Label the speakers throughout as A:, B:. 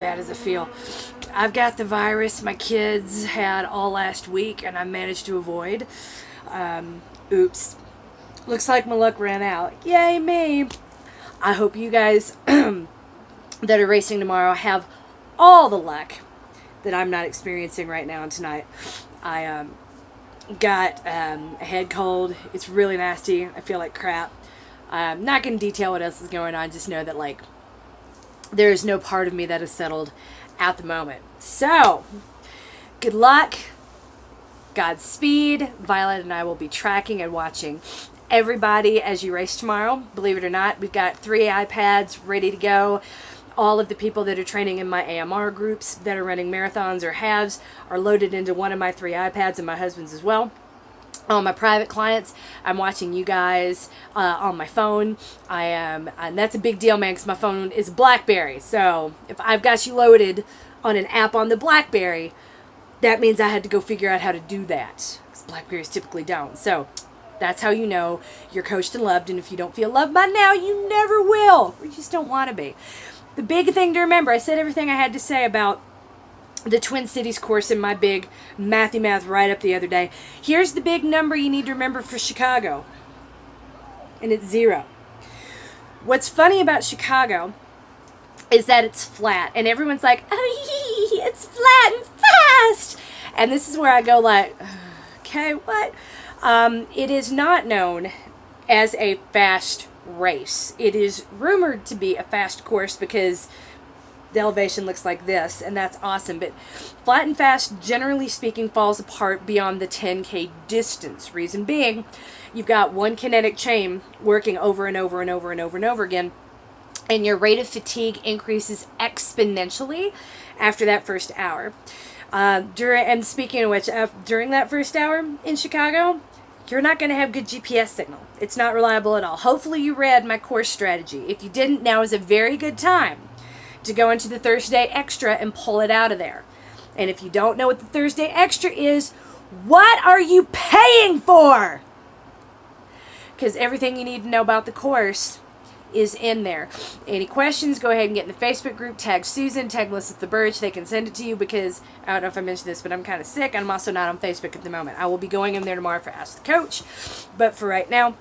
A: Bad as it feel. I've got the virus my kids had all last week, and I managed to avoid. Oops. Looks like my luck ran out. Yay, me. I hope you guys that are racing tomorrow have all the luck that I'm not experiencing right now and tonight. I got a head cold. It's really nasty. I feel like crap. I'm not going to detail what else is going on. Just know that, like, there is no part of me that is settled at the moment. So, good luck. Godspeed. Violet and I will be tracking and watching everybody as you race tomorrow. Believe it or not, we've got 3 iPads ready to go. All of the people that are training in my AMR groups that are running marathons or halves are loaded into one of my 3 iPads, and my husband's as well. On my private clients, I'm watching you guys on my phone. And that's a big deal, man, because my phone is a BlackBerry. So if I've got you loaded on an app on the BlackBerry, that means I had to go figure out how to do that, because BlackBerries typically don't. So that's how you know you're coached and loved. And if you don't feel loved by now, you never will, or you just don't want to be. The big thing to remember, I said everything I had to say about the Twin Cities course in my big Mathy Math write-up the other day. Here's the big number you need to remember for Chicago, and it's 0. What's funny about Chicago is that it's flat, and everyone's like, oh, it's flat and fast. And this is where I go like, okay, what? It is not known as a fast race. It is rumored to be a fast course because the elevation looks like this, and that's awesome. But flat and fast, generally speaking, falls apart beyond the 10K distance. Reason being, you've got one kinetic chain working over and over and over and over and over again, and your rate of fatigue increases exponentially after that first hour. And speaking of which, during that first hour in Chicago, you're not going to have good GPS signal. It's not reliable at all. Hopefully you read my course strategy. If you didn't, now is a very good time to go into the Thursday Extra and pull it out of there. And if you don't know what the Thursday Extra is, what are you paying for? Because everything you need to know about the course is in there. Any questions, go ahead and get in the Facebook group. Tag Susan, tag Melissa the Birch. They can send it to you, because I don't know if I mentioned this, but I'm kind of sick. I'm also not on Facebook at the moment. I will be going in there tomorrow for Ask the Coach. But for right now,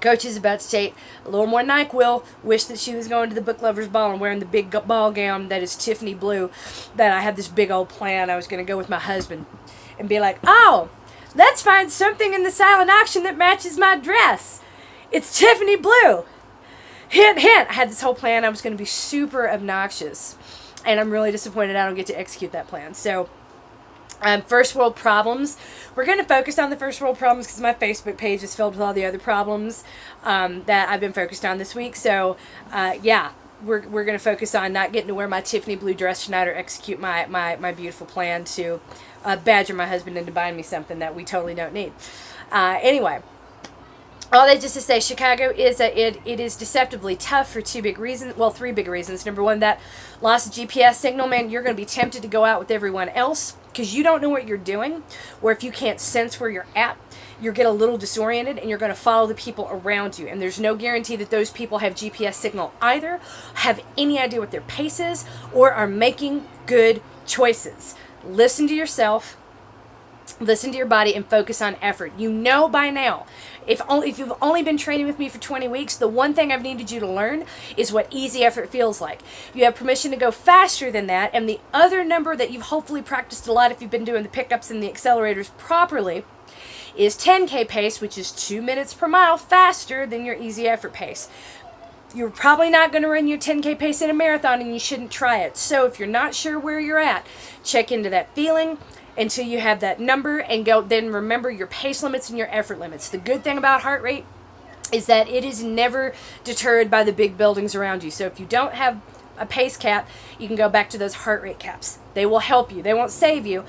A: Coach is about to take a little more NyQuil. Wish that she was going to the Book Lovers Ball and wearing the big ball gown that is Tiffany blue. That I had this big old plan. I was going to go with my husband and be like, oh, let's find something in the silent auction that matches my dress. It's Tiffany blue. Hint, hint. I had this whole plan. I was going to be super obnoxious. And I'm really disappointed I don't get to execute that plan. So, first world problems. We're going to focus on the first world problems because my Facebook page is filled with all the other problems that I've been focused on this week. So, yeah, we're going to focus on not getting to wear my Tiffany blue dress tonight or execute my beautiful plan to badger my husband into buying me something that we totally don't need. Anyway. All that just to say, Chicago is it is deceptively tough for 2 big reasons. Well, 3 big reasons. Number one, that lost GPS signal, man. You're going to be tempted to go out with everyone else because you don't know what you're doing. Or if you can't sense where you're at, you get a little disoriented and you're going to follow the people around you. And there's no guarantee that those people have GPS signal either, have any idea what their pace is, or are making good choices. Listen to yourself. Listen to your body and focus on effort. You know by now, if you've only been training with me for 20 weeks, the one thing I've needed you to learn is what easy effort feels like. You have permission to go faster than that, and the other number that you've hopefully practiced a lot if you've been doing the pickups and the accelerators properly is 10K pace, which is 2 minutes per mile faster than your easy effort pace. You're probably not going to run your 10K pace in a marathon, and you shouldn't try it. So if you're not sure where you're at, check into that feeling until you have that number, and go then remember your pace limits and your effort limits. The good thing about heart rate is that it is never deterred by the big buildings around you. So if you don't have a pace cap, you can go back to those heart rate caps. They will help you. They won't save you,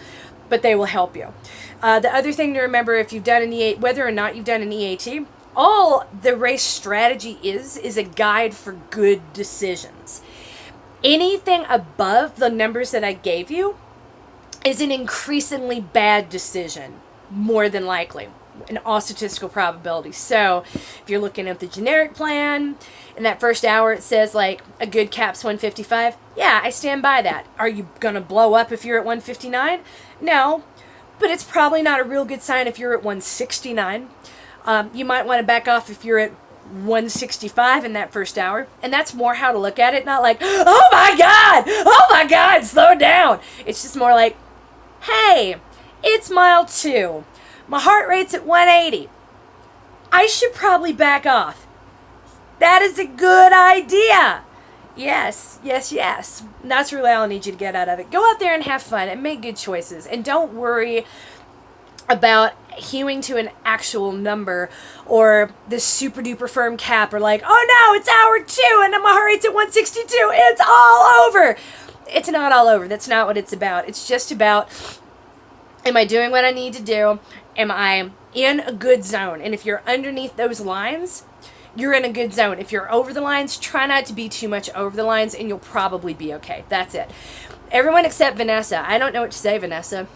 A: but they will help you. The other thing to remember, if you've done an EAT, whether or not you've done an EAT, all the race strategy is a guide for good decisions. Anything above the numbers that I gave you is an increasingly bad decision, more than likely. in all statistical probability. So if you're looking at the generic plan, in that first hour it says like a good cap's 155. Yeah, I stand by that. Are you gonna blow up if you're at 159? No, but it's probably not a real good sign if you're at 169. You might want to back off if you're at 165 in that first hour. And that's more how to look at it, not like, oh my God, slow down. It's just more like, hey, it's mile 2. My heart rate's at 180. I should probably back off. That is a good idea. Yes. And that's really all I need you to get out of it. Go out there and have fun and make good choices. And don't worry about hewing to an actual number or this super duper firm cap, or like, oh no, it's hour 2 and my heart rate's at 162. It's all over. It's not all over. That's not what it's about. It's just about, am I doing what I need to do? Am I in a good zone? And if you're underneath those lines, you're in a good zone. If you're over the lines, try not to be too much over the lines and you'll probably be okay. That's it. Everyone except Vanessa. I don't know what to say, Vanessa.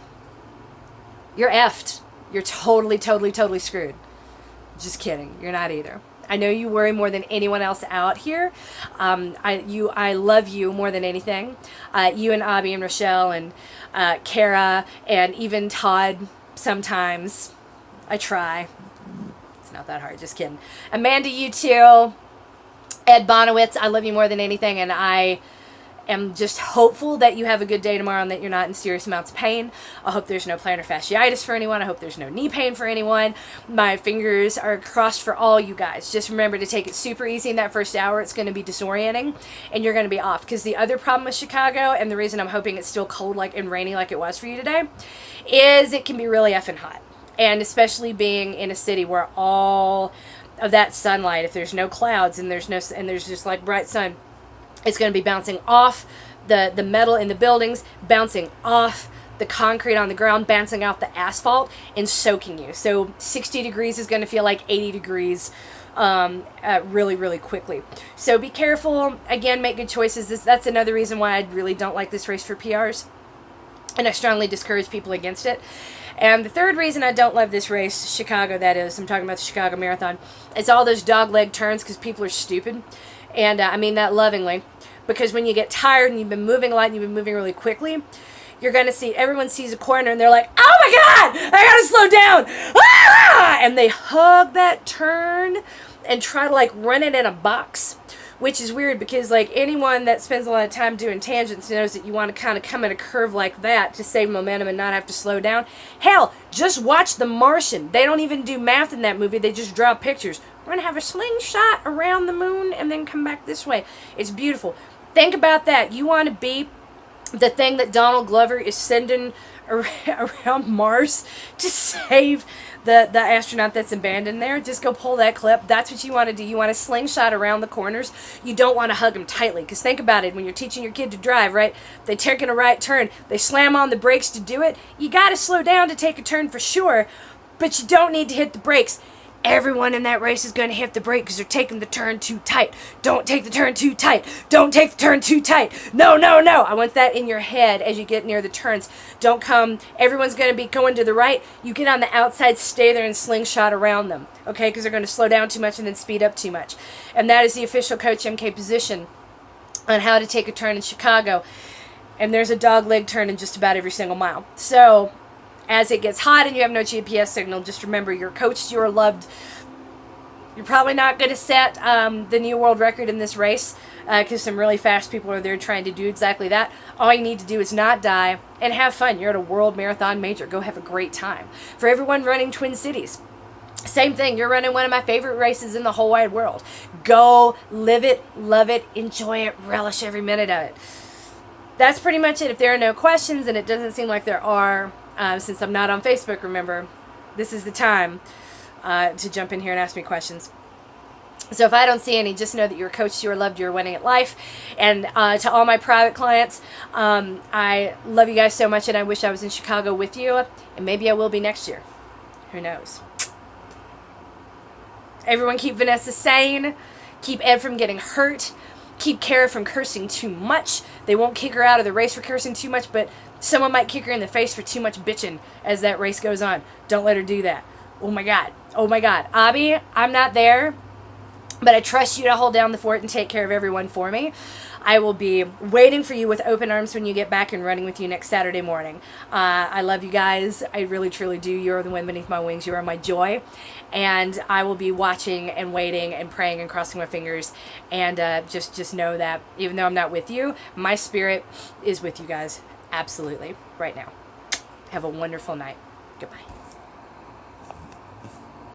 A: You're effed. You're totally screwed. Just kidding. You're not either. I know you worry more than anyone else out here. I love you more than anything. You and Abby and Rochelle and Kara and even Todd sometimes. I try. It's not that hard. Just kidding. Amanda, you too. Ed Bonowitz, I love you more than anything, and I am just hopeful that you have a good day tomorrow and that you're not in serious amounts of pain. I hope there's no plantar fasciitis for anyone. I hope there's no knee pain for anyone. My fingers are crossed for all you guys. Just remember to take it super easy in that first hour. It's going to be disorienting and you're going to be off. Because the other problem with Chicago, and the reason I'm hoping it's still cold like and rainy like it was for you today, is it can be really effing hot. And especially being in a city where all of that sunlight, if there's no clouds and there's just like bright sun, it's going to be bouncing off the metal in the buildings, bouncing off the concrete on the ground, bouncing off the asphalt, and soaking you. So 60 degrees is going to feel like 80 degrees really quickly. So be careful. Again, make good choices. That's another reason why I really don't like this race for PRs. And I strongly discourage people against it. And the third reason I don't love this race, Chicago that is, I'm talking about the Chicago Marathon, is all those dog leg turns because people are stupid. And I mean that lovingly, because when you get tired and you've been moving a lot and you've been moving really quickly, you're going to see, everyone sees a corner and they're like, oh my God, I got to slow down. Ah! And they hug that turn and try to like run it in a box, which is weird because like anyone that spends a lot of time doing tangents knows that you want to kind of come in a curve like that to save momentum and not have to slow down. Hell, just watch The Martian. They don't even do math in that movie. They just draw pictures. We're going to have a slingshot around the moon and then come back this way. It's beautiful. Think about that. You want to be the thing that Donald Glover is sending around Mars to save the astronaut that's abandoned there. Just go pull that clip. That's what you want to do. You want to slingshot around the corners. You don't want to hug them tightly, because think about it. When you're teaching your kid to drive, right? They take a right turn. They slam on the brakes to do it. You got to slow down to take a turn for sure, but you don't need to hit the brakes. Everyone in that race is going to hit the brake because they're taking the turn too tight. Don't take the turn too tight. Don't take the turn too tight. No. I want that in your head as you get near the turns. Don't come. Everyone's going to be going to the right. You get on the outside, stay there and slingshot around them. Okay? Because they're going to slow down too much and then speed up too much. And that is the official Coach MK position on how to take a turn in Chicago. And there's a dog leg turn in just about every single mile. So as it gets hot and you have no GPS signal, just remember you're coached, you're loved. You're probably not going to set the new world record in this race because some really fast people are there trying to do exactly that. All you need to do is not die and have fun. You're at a world marathon major. Go have a great time. For everyone running Twin Cities, same thing. You're running one of my favorite races in the whole wide world. Go live it, love it, enjoy it, relish every minute of it. That's pretty much it. If there are no questions, and it doesn't seem like there are, since I'm not on Facebook, remember, this is the time to jump in here and ask me questions. So if I don't see any, just know that you're coached, you're loved, you're winning at life. And to all my private clients, I love you guys so much, and I wish I was in Chicago with you, and maybe I will be next year. Who knows? Everyone keep Vanessa sane. Keep Ed from getting hurt. Keep Kara from cursing too much. They won't kick her out of the race for cursing too much, but someone might kick her in the face for too much bitching as that race goes on. Don't let her do that. Oh my God. Oh my God. Abby, I'm not there, but I trust you to hold down the fort and take care of everyone for me. I will be waiting for you with open arms when you get back and running with you next Saturday morning. I love you guys. I really, truly do. You're the wind beneath my wings. You are my joy. And I will be watching and waiting and praying and crossing my fingers. And just know that even though I'm not with you, my spirit is with you guys. Absolutely. Right now. Have a wonderful night. Goodbye.